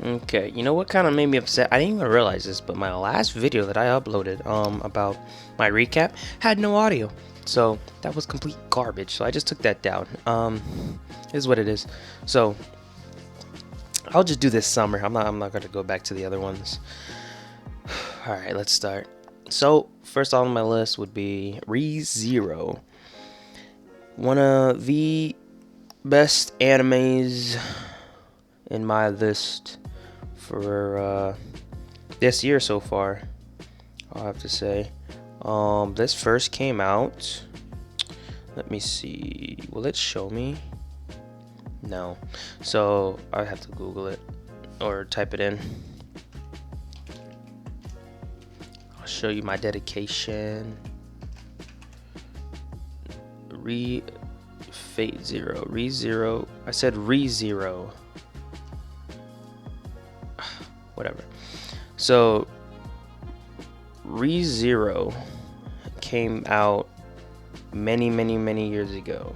Okay, you know what kind of made me upset? I didn't even realize this, but my last video that I uploaded about my recap had no audio. So that was complete garbage. So I just took that down. Is what it is. So I'll just do this summer. I'm not gonna go back to the other ones. All right, let's start. So first on my list would be ReZero, one of the best animes in my list for this year so far, I'll have to say. This first came out, let me see, will it show me? No, so I have to Google it or type it in. I'll show you my dedication. Fate Zero, ReZero. I said ReZero. Whatever. So ReZero came out many years ago,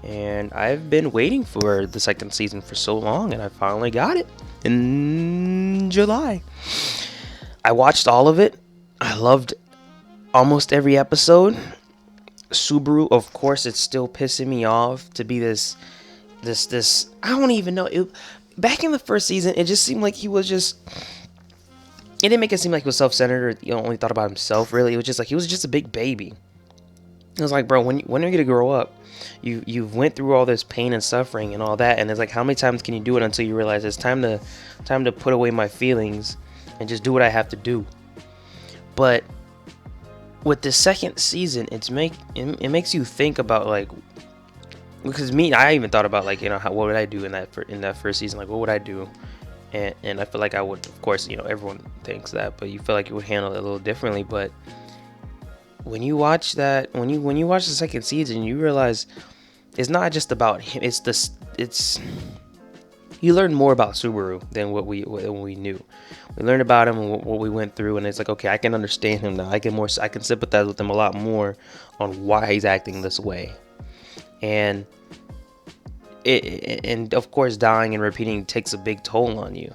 and I've been waiting for the second season for so long, and I finally got it in July. I watched all of it. I loved almost every episode. Subaru, of course, it's still pissing me off to be this I don't even know it. Back in the first season, it just seemed like he was just, it didn't make it seem like he was self-centered or only thought about himself. Really, it was just like he was just a big baby. It was like, bro, when are you gonna grow up? You've went through all this pain and suffering and all that, and it's like, how many times can you do it until you realize it's time to put away my feelings and just do what I have to do? But with the second season, it makes you think about, like, because I even thought about, like, what would I do in that first season? Like, what would I do? And I feel like I would, of course, everyone thinks that, but you feel like you would handle it a little differently. But when you watch that, when you watch the second season, you realize it's not just about him. It's you learn more about Subaru than what we knew. We learned about him and what we went through, and it's like, okay, I can understand him now. I can sympathize with him a lot more on why he's acting this way. And and of course, dying and repeating takes a big toll on you.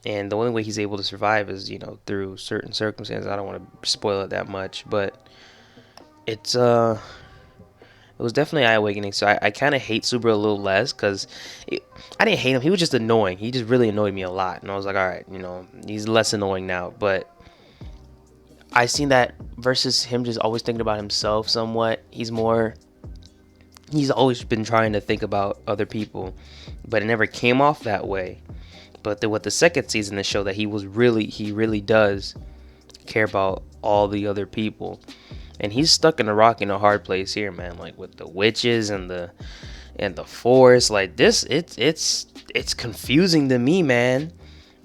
And the only way he's able to survive is, through certain circumstances. I don't want to spoil it that much, but it was definitely eye-awakening. So I kind of hate Subaru a little less, because I didn't hate him. He was just annoying. He just really annoyed me a lot. And I was like, all right, he's less annoying now. But I seen that versus him just always thinking about himself somewhat. He's always been trying to think about other people, but it never came off that way. But with the second season, it showed that he really does care about all the other people. And he's stuck in a rock and a hard place here, man. Like with the witches and the forest, like this, it's confusing to me, man.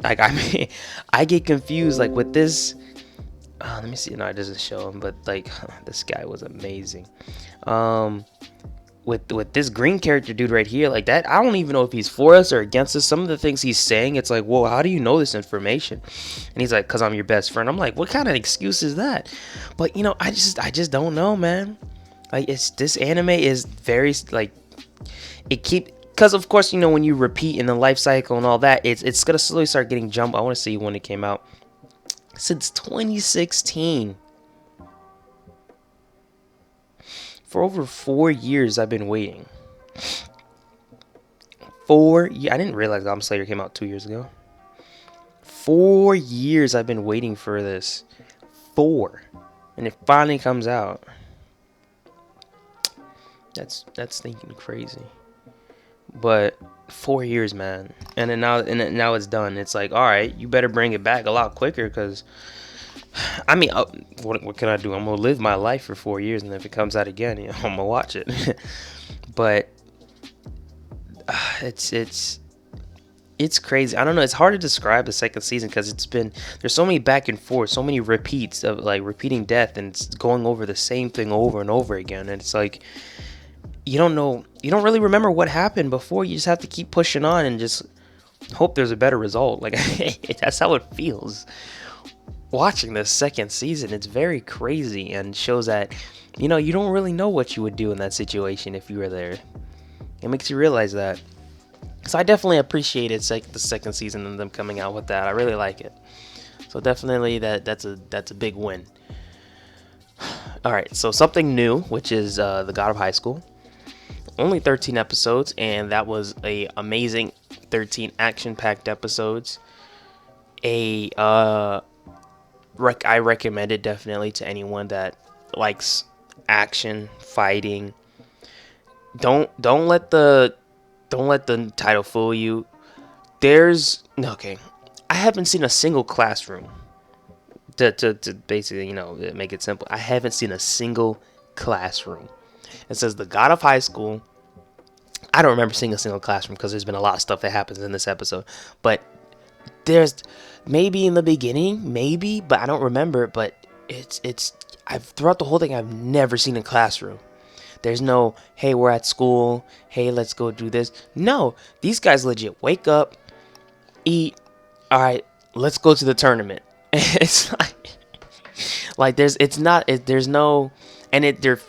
Like I get confused, like with this. Let me see. No, it doesn't show him, but like this guy was amazing. With this green character dude right here, like that, I don't even know if he's for us or against us. Some of the things he's saying, it's like, whoa, how do you know this information? And he's like, because I'm your best friend. I'm like, what kind of excuse is that? But I just don't know, man. Like, this anime is very, like, because of course, when you repeat in the life cycle and all that, it's gonna slowly start getting jumped. I want to see when it came out. Since 2016. For over 4 years, I've been waiting. 4 years. I didn't realize Goblin Slayer came out 2 years ago. 4 years I've been waiting for this. 4. And it finally comes out. That's thinking crazy. But 4 years, man. And then now it's done. It's like, all right, you better bring it back a lot quicker, because I mean, what can I do? I'm gonna live my life for 4 years, and if it comes out again, I'm gonna watch it. But it's crazy. I don't know. It's hard to describe the second season, because there's so many back and forth, so many repeats of, like, repeating death and going over the same thing over and over again. And it's like, you don't really remember what happened before. You just have to keep pushing on and just hope there's a better result. Like, that's how it feels watching this second season. It's very crazy, and shows that you don't really know what you would do in that situation if you were there. It makes you realize that. So I definitely appreciated the second season and them coming out with that. I really like it. So definitely that's a big win. All right, so something new, which is the God of High School. Only 13 episodes, and that was a amazing 13 action-packed episodes. I recommend it definitely to anyone that likes action, fighting. Don't let the title fool you. There's okay. I haven't seen a single classroom to basically, make it simple. I haven't seen a single classroom. It says the God of High School. I don't remember seeing a single classroom because there's been a lot of stuff that happens in this episode. But there's maybe in the beginning, maybe, but I don't remember. But I've throughout the whole thing, I've never seen a classroom. There's no, hey, we're at school. Hey, let's go do this. No, these guys legit wake up, eat. All right, let's go to the tournament. It's there's no, and they're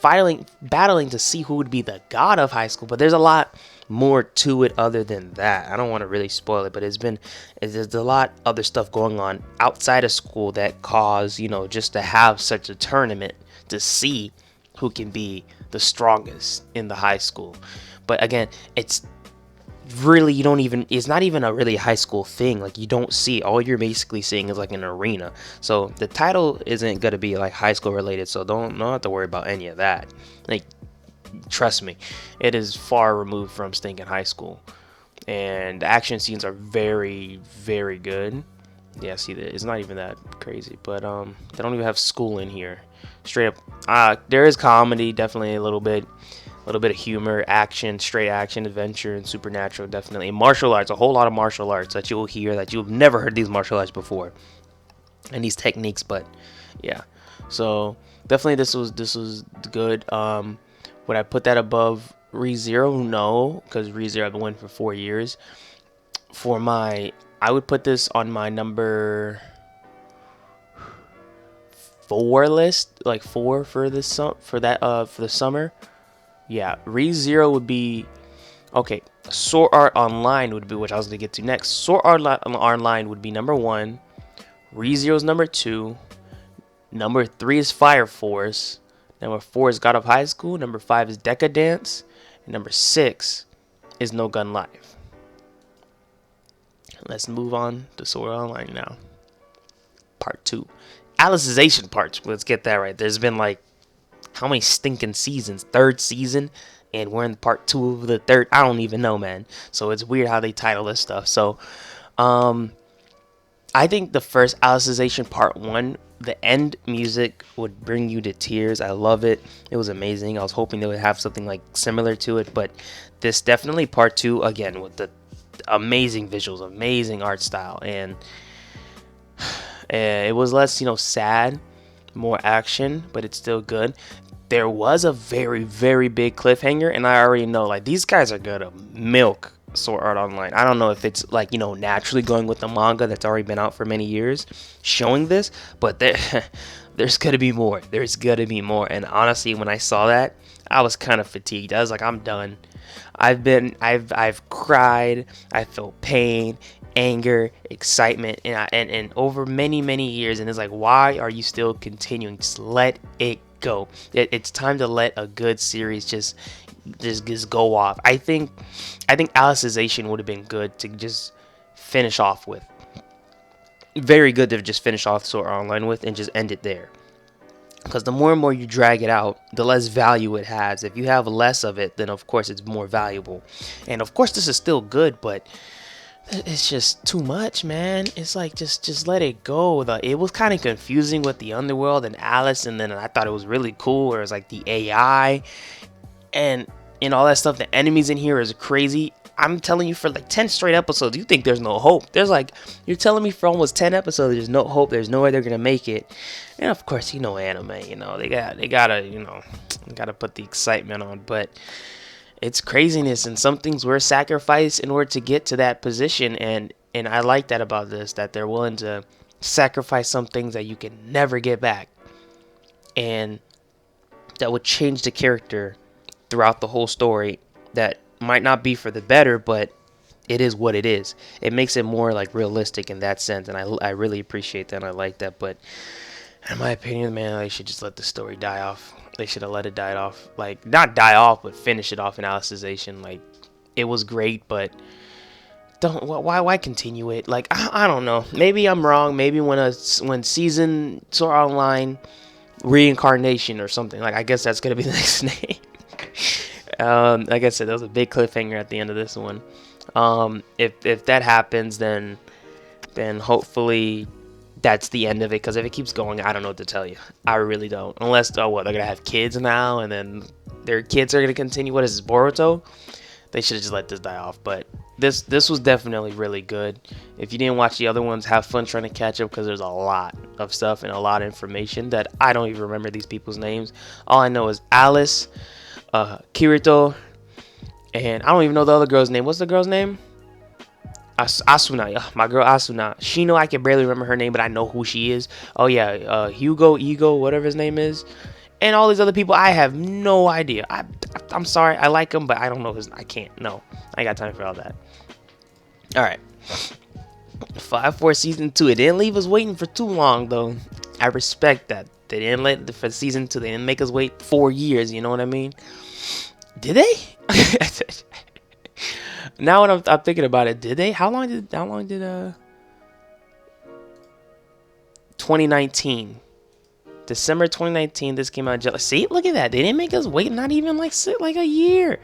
battling to see who would be the God of high school. But there's a lot more to it other than that. I don't want to really spoil it, but there's a lot other stuff going on outside of school that cause, just to have such a tournament to see who can be the strongest in the high school. But again, it's really, it's not even a really high school thing. Like, you don't see, all you're basically seeing is like an arena. So the title isn't going to be like high school related, so don't have to worry about any of that. Like, trust me, it is far removed from stinking high school, and the action scenes are very, very good. Yeah, see, it's not even that crazy, but they don't even have school in here. Straight up, there is comedy, definitely a little bit of humor, action, straight action, adventure, and supernatural, definitely. And martial arts, a whole lot of martial arts that you will hear that you've never heard these martial arts before, and these techniques. But yeah, so definitely this was good. Would I put that above ReZero? No, because ReZero I've been winning for 4 years. I would put this on my number 4 list, like 4 for the summer. Yeah, ReZero would be okay. Sword Art Online would be, which I was gonna get to next. Sword Art Online would be number 1. ReZero's number 2. Number 3 is Fire Force. Number 4 is God of High School. Number 5 is Decadence. And number 6 is No Gun Live. Let's move on to Sword Art Online now. Part 2. Alicization parts. Let's get that right. There's been like, how many stinking seasons? 3rd season, and we're in part 2 of the 3rd. I don't even know, man. So it's weird how they title this stuff. So, I think the first Alicization part 1, the end music would bring you to tears. I love it. It was amazing. I was hoping they would have something like similar to it, but this definitely part 2, again, with the amazing visuals, amazing art style, and it was less, sad, more action, but it's still good. There was a very, very big cliffhanger, and I already know, like, these guys are gonna milk Sword Art Online. I don't know if it's like, naturally going with the manga that's already been out for many years showing this, but there's gonna be more. There's gonna be more. And honestly, when I saw that, I was kind of fatigued. I was like, I'm done. I've cried. I felt pain, anger, excitement, and over many, many years. And it's like, why are you still continuing? Just let it go. It's time to let a good series just go off. I think Alicization would have been good to just finish off with. Very good to just finish off Sword Art Online with and just end it there. Because the more and more you drag it out, the less value it has. If you have less of it, then of course it's more valuable. And of course this is still good, but it's just too much, man. It's like, just let it go. It was kind of confusing with the underworld and Alice, and then I thought it was really cool where it's like the AI and all that stuff. The enemies in here is crazy. I'm telling you, for like 10 straight episodes, you think there's no hope. There's like, you're telling me for almost 10 episodes there's no hope, there's no way they're gonna make it. And of course, anime, they gotta put the excitement on. But it's craziness, and some things were sacrificed in order to get to that position, and I like that about this, that they're willing to sacrifice some things that you can never get back, and that would change the character throughout the whole story. That might not be for the better, but it is what it is. It makes it more like realistic in that sense, and I really appreciate that and I like that. But in my opinion, man, they should just let the story die off. They should have let it die off, like not die off, but finish it off in Alicization. Like it was great, but don't why continue it? Like I don't know. Maybe I'm wrong. Maybe when season Sword Art Online reincarnation or something, like I guess that's gonna be the next name. Like I said, there was a big cliffhanger at the end of this one. If that happens, then hopefully that's the end of it. Because if it keeps going, I don't know what to tell you. I really don't. Unless they're gonna have kids now, and then their kids are gonna continue. What is this, Boruto? They should have just let this die off. But this was definitely really good. If you didn't watch the other ones, have fun trying to catch up because there's a lot of stuff and a lot of information that I don't even remember these people's names. All I know is Alice, Kirito, and I don't even know the other girl's name. What's the girl's name? Asuna. Yeah, my girl Asuna. Shino, I can barely remember her name, but I know who she is. Oh yeah, Hugo, Ego, whatever his name is. And all these other people, I have no idea. I'm sorry, I like him, but I don't know I can't. No, I ain't got time for all that. All right. Fire Force season 2. It didn't leave us waiting for too long, though. I respect that. They didn't let for season 2. They didn't make us wait 4 years. You know what I mean? Did they? Now when I'm thinking about it, did they? How long did 2019? December 2019, this came out. See, look at that. They didn't make us wait not even like a year.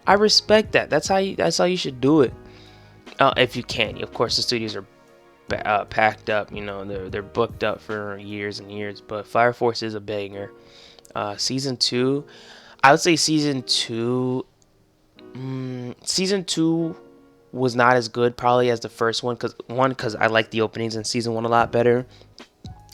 I respect that. That's how you should do it. If you can. Of course, the studios are packed up. You know, they're booked up for years and years. But Fire Force is a banger. Season 2, I would say season 2. Season 2 was not as good probably as the first one because I like the openings in season 1 a lot better.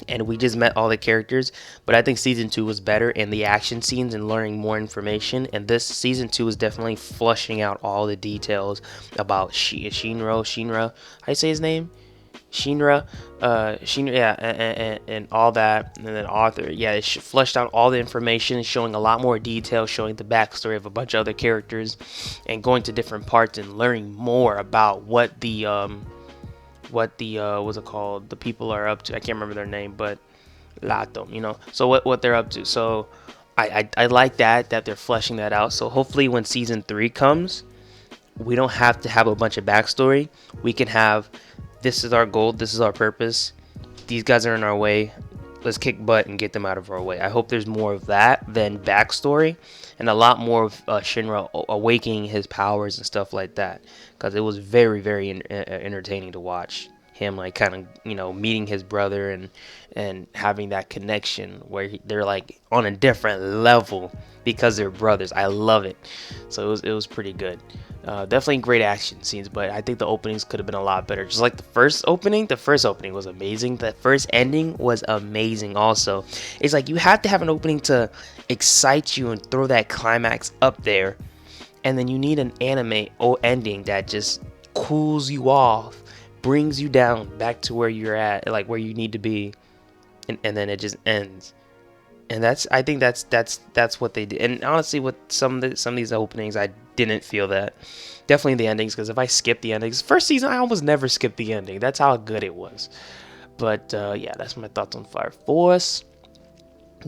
And we just met all the characters, but I think season 2 was better in the action scenes and learning more information. And this season 2 is definitely flushing out all the details about Shinra. How you say his name? Shinra, yeah, and all that. And then Arthur, yeah, it flushed out all the information, showing a lot more detail, showing the backstory of a bunch of other characters, and going to different parts and learning more about what the what's it called, the people are up to. I can't remember their name, but Lato, you know, so what they're up to. So I like that they're fleshing that out. So hopefully when season 3 comes, we don't have to have a bunch of backstory. We can have, this is our goal, this is our purpose, these guys are in our way, let's kick butt and get them out of our way. I hope there's more of that than backstory, and a lot more of Shinra awakening his powers and stuff like that, because it was very, very entertaining to watch him, like, kind of, you know, meeting his brother and having that connection where they're like on a different level because they're brothers. I love it. So it was pretty good. Definitely great action scenes, but I think the openings could have been a lot better. Just like the first opening was amazing. The first ending was amazing also. It's like you have to have an opening to excite you and throw that climax up there, and then you need an anime ending that just cools you off, brings you down back to where you're at, like where you need to be, and then it just ends. And I think that's what they did. And honestly, with some of these openings, I didn't feel that. Definitely the endings, because if I skip the endings, first season I almost never skipped the ending. That's how good it was. But yeah, that's my thoughts on Fire Force.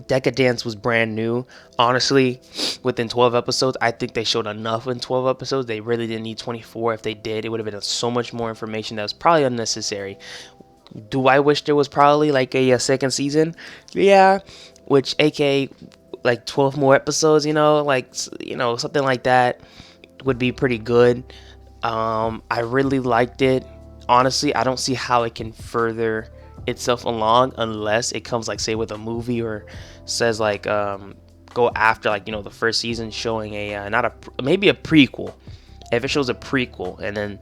Decadence was brand new. Honestly, within 12 episodes, I think they showed enough in 12 episodes. They really didn't need 24. If they did, it would have been so much more information that was probably unnecessary. Do I wish there was probably like a second season? Yeah, which aka like 12 more episodes, something like that would be pretty good. I really liked it. Honestly, I don't see how it can further itself along unless it comes, like, say, with a movie, or says like go after, like, the first season, showing maybe a prequel. If it shows a prequel, and then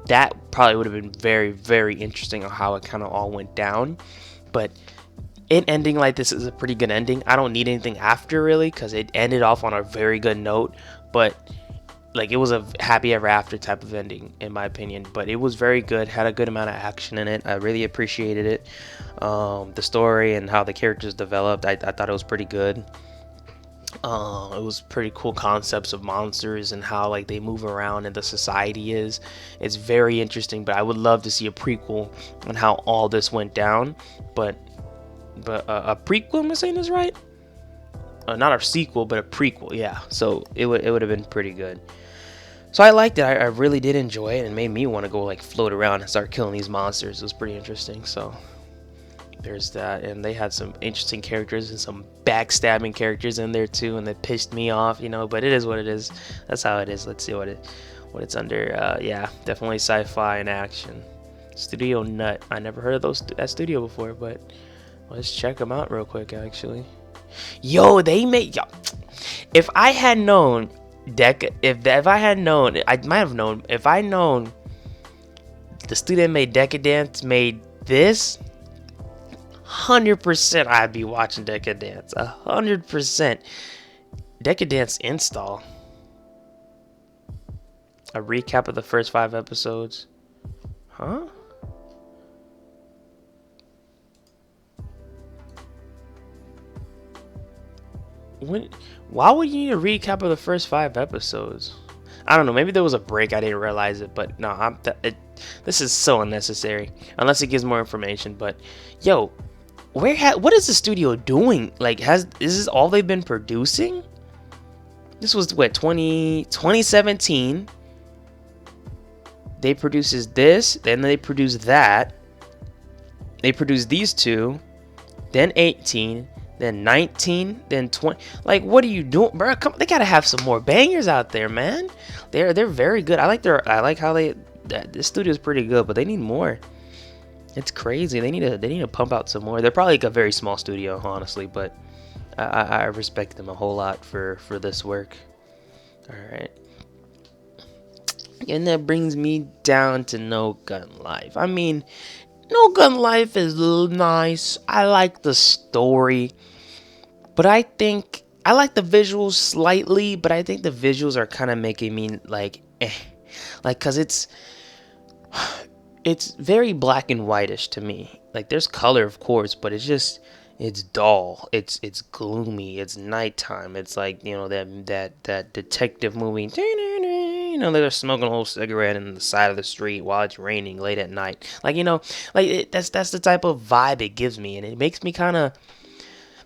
that probably would have been very, very interesting on how it kind of all went down. But it ending like this is a pretty good ending. I don't need anything after, really, because it ended off on a very good note. But like, it was a happy ever after type of ending, in my opinion. But it was very good, had a good amount of action in it. I really appreciated it. The story and how the characters developed, I thought it was pretty good. It was pretty cool concepts of monsters and how like they move around and the society is. It's very interesting, but I would love to see a prequel on how all this went down. But a prequel, am I saying this right? Not a sequel, but a prequel. Yeah. So it would have been pretty good. So I liked it. I really did enjoy it, and it made me want to go like float around and start killing these monsters. It was pretty interesting. So there's that, and they had some interesting characters and some backstabbing characters in there too, and they pissed me off, but it is what it is. That's how it is. Let's see what it's under. Yeah, definitely sci-fi and action. Studio Nut. I never heard of that studio before, but let's check them out real quick. Actually, yo, they made yo. If I had known if I had known, I might have known. If I known the studio that made Decadence made this. 100% I'd be watching Decadence. 100%. Decadence install. A recap of the first 5 episodes. Huh? Why would you need a recap of the first 5 episodes? I don't know. Maybe there was a break. I didn't realize it. But no, this is so unnecessary. Unless it gives more information. But, yo, what is the studio doing? Like, is this all they've been producing? This was what, 2017. They produces this, then they produce that. They produce these 2, then 18, then 19, then 20. Like, what are you doing, bro? Come, they gotta have some more bangers out there, man. They're very good. I like how this studio is pretty good, but they need more. It's crazy. They need to pump out some more. They're probably like a very small studio, honestly, but I respect them a whole lot for this work. All right, and that brings me down to No Gun Life. I mean, No Gun Life is nice. I like the story, but I think I like the visuals slightly. But I think the visuals are kind of making me like, cause it's very black and whitish to me. Like, there's color, of course, but it's dull. It's gloomy. It's nighttime. It's like, that detective movie. They're smoking a whole cigarette in the side of the street while it's raining late at night. Like, that's the type of vibe it gives me, and it makes me kind of.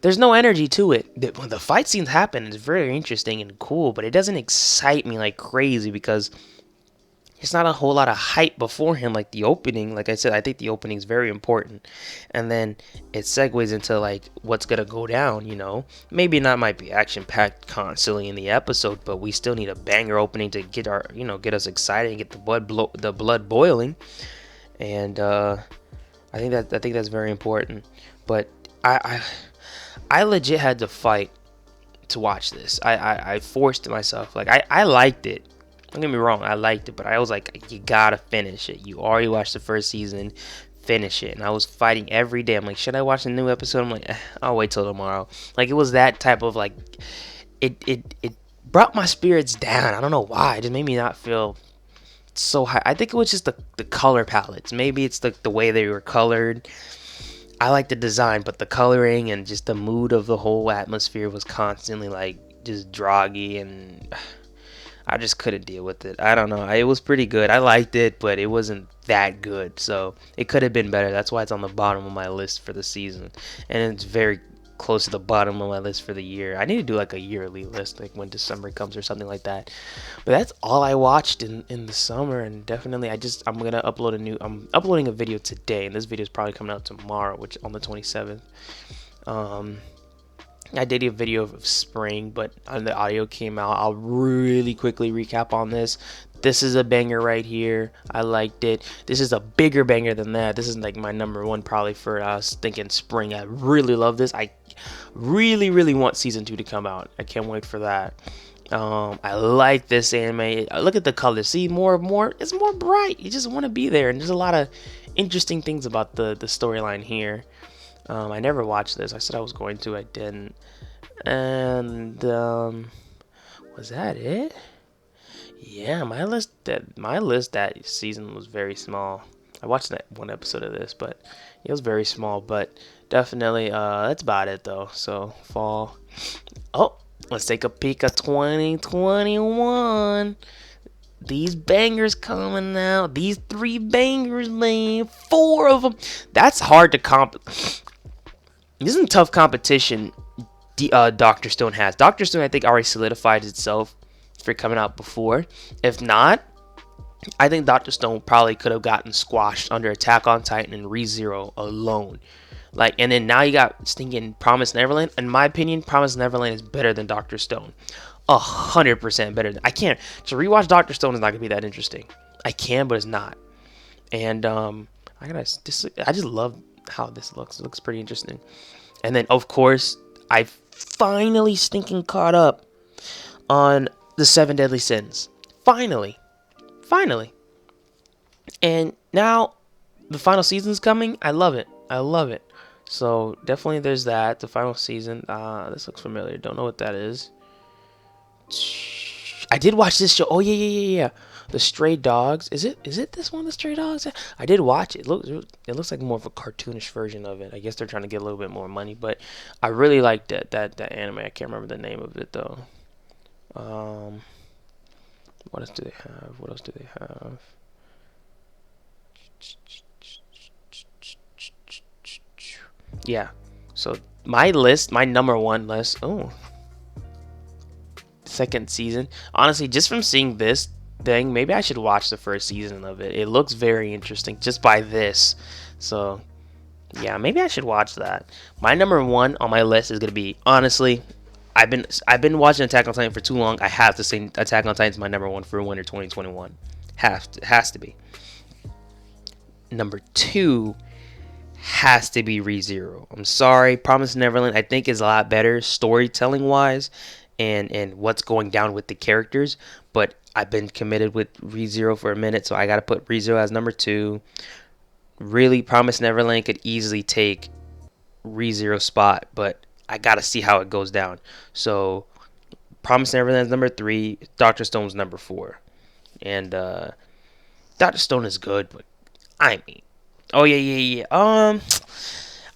There's no energy to it. When the fight scenes happen, it's very interesting and cool, but it doesn't excite me like crazy because it's not a whole lot of hype beforehand, like the opening. Like I said, I think the opening is very important, and then it segues into like what's gonna go down. Maybe not might be action packed constantly in the episode, but we still need a banger opening to get get us excited and get the blood boiling. And I think that's very important. But I legit had to fight to watch this. I forced myself. Like I liked it. Don't get me wrong, I liked it, but I was like, you gotta finish it. You already watched the first season, finish it. And I was fighting every day. I'm like, should I watch a new episode? I'm like, I'll wait till tomorrow. Like, it was that type of like, it brought my spirits down. I don't know why. It just made me not feel so high. I think it was just the color palettes. Maybe it's the way they were colored. I like the design, but the coloring and just the mood of the whole atmosphere was constantly like just droggy, and I just couldn't deal with it. I don't know. It was pretty good. I liked it, but it wasn't that good. So it could have been better. That's why it's on the bottom of my list for the season. And it's very close to the bottom of my list for the year. I need to do like a yearly list, like when December comes or something like that. But that's all I watched in the summer. And definitely I'm going to upload I'm uploading a video today. And this video is probably coming out tomorrow, which on the 27th. I did a video of spring, but the audio came out. I'll really quickly recap on this. This is a banger right here. I liked it. This is a bigger banger than that. This is like my number one probably for us thinking spring. I really love this. I really, really want season 2 to come out. I can't wait for that. I like this anime. Look at the colors. See, more. It's more bright. You just want to be there. And there's a lot of interesting things about the storyline here. I never watched this. I said I was going to. I didn't. And was that it? Yeah, my list that season was very small. I watched that one episode of this, but it was very small. But definitely, that's about it though. So fall. Oh, Let's take a peek at 2021. These bangers coming out. These 3 bangers, man. 4 of them. That's hard to This isn't tough competition. Doctor Stone has. Doctor Stone, I think, already solidified itself for coming out before. If not, I think Doctor Stone probably could have gotten squashed under Attack on Titan and ReZero alone. Like, and then now you got stinking Promise Neverland. In my opinion, Promise Neverland is better than Doctor Stone. 100% better. I can't. To rewatch Doctor Stone is not gonna be that interesting. I can, but it's not. And I just love how this looks. It looks pretty interesting. And then of course, I finally stinking caught up on the 7 Deadly Sins. Finally. And now the final season's coming. I love it. So definitely there's that. The final season. This looks familiar. Don't know what that is. I did watch this show. Oh yeah. The Stray Dogs. Is it this one, The Stray Dogs? I did watch it. It looks like more of a cartoonish version of it. I guess they're trying to get a little bit more money, but I really liked that anime. I can't remember the name of it though. What else do they have? Yeah. So my number one list. Oh, second season. Honestly, just from seeing this thing, maybe I should watch the first season of it. It looks very interesting just by this. So yeah, maybe I should watch that. My number one on my list is gonna be, honestly, I've been watching Attack on Titan for too long. I have to say Attack on Titan is my number one for winter 2021. Has to be. Number 2 has to be ReZero. I'm sorry, Promise Neverland I think is a lot better storytelling wise and what's going down with the characters, but I've been committed with ReZero for a minute, so I gotta put ReZero as number 2. Really, Promise Neverland could easily take ReZero's spot, but I gotta see how it goes down. So Promise Neverland is number 3, Doctor Stone's number 4, and Doctor Stone is good, but I mean, oh yeah.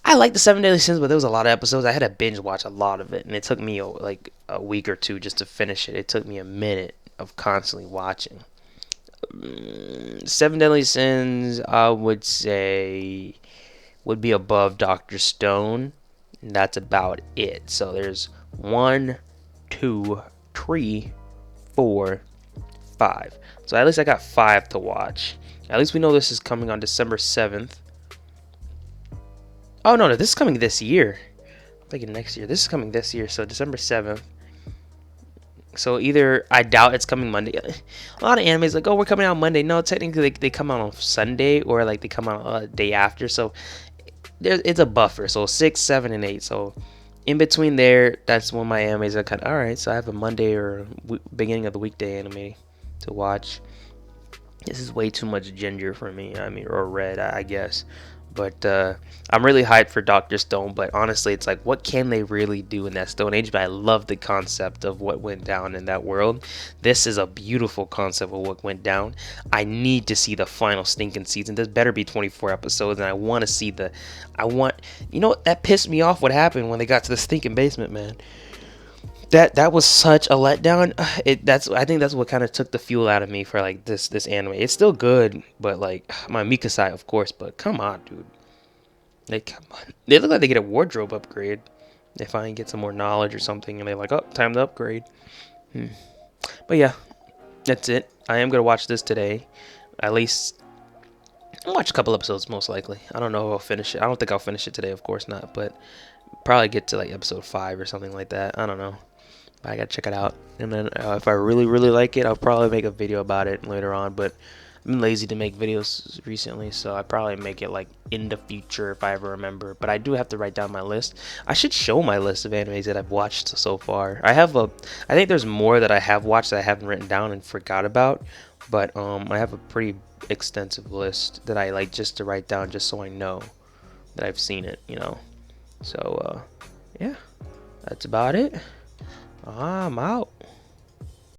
I like the 7 Deadly Sins, but there was a lot of episodes. I had to binge watch a lot of it, and it took me like a week or two just to finish it. It took me a minute of constantly watching. 7 Deadly Sins, I would say, would be above Doctor Stone. And that's about it. So there's 1, 2, 3, 4, 5. So at least I got 5 to watch. At least we know this is coming on December 7th. Oh no, this is coming this year. I'm thinking next year. This is coming this year, so December 7th. So either, I doubt it's coming Monday. A lot of animes like, oh, we're coming out Monday. No, technically they come out on Sunday, or like they come out a day after. So it's a buffer. So 6, 7, and 8. So in between there, that's when my animes are kind of, alright, so I have a Monday or beginning of the weekday anime to watch. This is way too much ginger for me. I mean, or red, I guess. But I'm really hyped for Doctor Stone. But honestly, it's like, what can they really do in that Stone Age? But I love the concept of what went down in that world. This is a beautiful concept of what went down. I need to see the final stinking season. This better be 24 episodes, and I want to see you know what? That pissed me off what happened when they got to the stinking basement, man. That was such a letdown. I think that's what kind of took the fuel out of me for like this anime. It's still good, but like my Mikasai, of course. But come on, dude. Like, come on. They look like they get a wardrobe upgrade. They finally get some more knowledge or something, and they're like, oh, time to upgrade. But yeah, that's it. I am gonna watch this today. At least I'll watch a couple episodes, most likely. I don't know if I'll finish it. I don't think I'll finish it today, of course not. But probably get to like episode 5 or something like that. I don't know. I gotta check it out, and then if I really like it, I'll probably make a video about it later on. But I've been lazy to make videos recently, so I probably make it like in the future if I ever remember. But I do have to write down my list. I should show my list of animes that I've watched so far. I think there's more that I have watched that I haven't written down and forgot about, but I have a pretty extensive list that I like just to write down, just so I know that I've seen it, you know. So yeah, that's about it. I'm out.